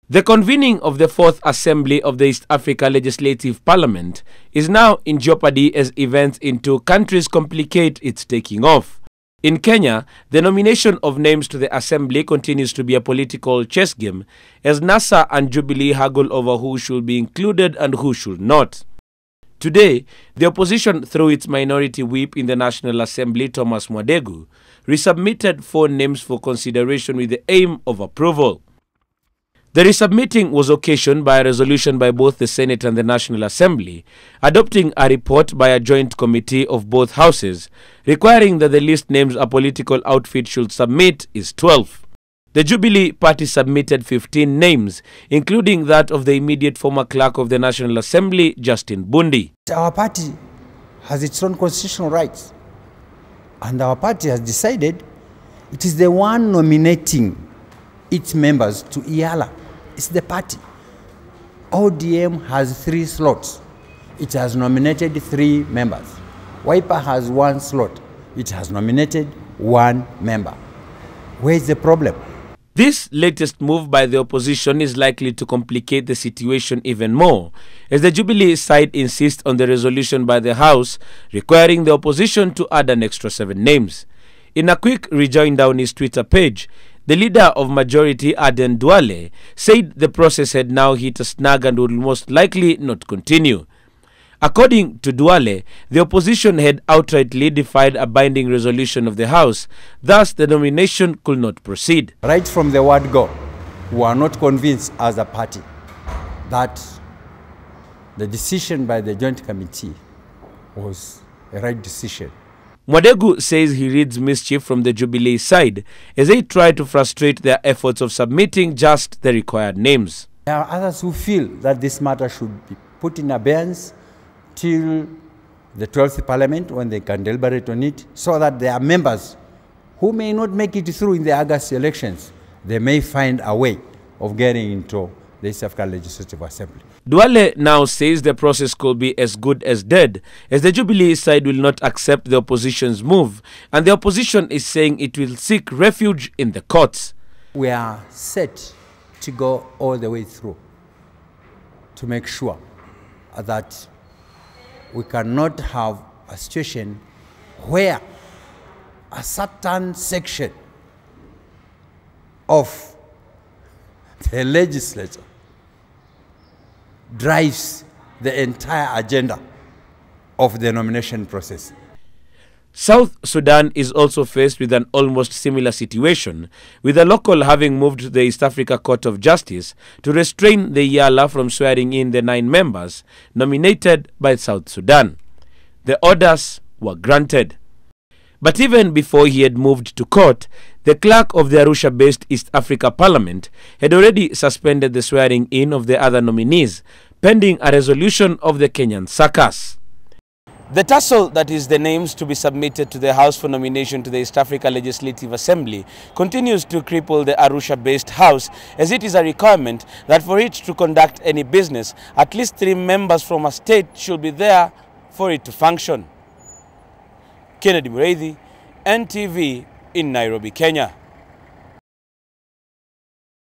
The convening of the 4th Assembly of the East Africa Legislative Parliament is now in jeopardy as events in two countries complicate its taking off. In Kenya, the nomination of names to the Assembly continues to be a political chess game as NASA and Jubilee haggle over who should be included and who should not. Today, the opposition, through its minority whip in the National Assembly, Thomas Mwadeghu, resubmitted 4 names for consideration with the aim of approval. The resubmitting was occasioned by a resolution by both the Senate and the National Assembly, adopting a report by a joint committee of both houses, requiring that the list names a political outfit should submit is 12. The Jubilee party submitted 15 names, including that of the immediate former clerk of the National Assembly, Justin Bundi. Our party has its own constitutional rights, and our party has decided it is the one nominating its members to EALA. It's the party. ODM has 3 slots. It has nominated 3 members. Wiper has 1 slot. It has nominated 1 member. Where is the problem? This latest move by the opposition is likely to complicate the situation even more, as the Jubilee side insists on the resolution by the House requiring the opposition to add an extra 7 names. In a quick rejoinder on his Twitter page, the leader of majority, Aden Duale, said the process had now hit a snag and would most likely not continue. According to Duale, the opposition had outrightly defied a binding resolution of the House, thus the nomination could not proceed. Right from the word go, we are not convinced as a party that the decision by the joint committee was a right decision. Mwadeghu says he reads mischief from the Jubilee side as they try to frustrate their efforts of submitting just the required names. There are others who feel that this matter should be put in abeyance till the 12th Parliament when they can deliberate on it, so that there are members who may not make it through in the August elections. They may find a way of getting into the East African Legislative Assembly. Duale now says the process could be as good as dead, as the Jubilee side will not accept the opposition's move, and the opposition is saying it will seek refuge in the courts. We are set to go all the way through to make sure that we cannot have a situation where a certain section of the legislature drives the entire agenda of the nomination process. South Sudan is also faced with an almost similar situation, with the local having moved to the East Africa Court of Justice to restrain the EALA from swearing in the 9 members nominated by South Sudan. The orders were granted. But even before he had moved to court, the clerk of the Arusha-based East Africa Parliament had already suspended the swearing in of the other nominees, pending a resolution of the Kenyan circus. The tussle that is the names to be submitted to the House for nomination to the East Africa Legislative Assembly continues to cripple the Arusha-based House, as it is a requirement that for it to conduct any business, at least 3 members from a state should be there for it to function. Kennedy Mwadeghu, NTV in Nairobi, Kenya.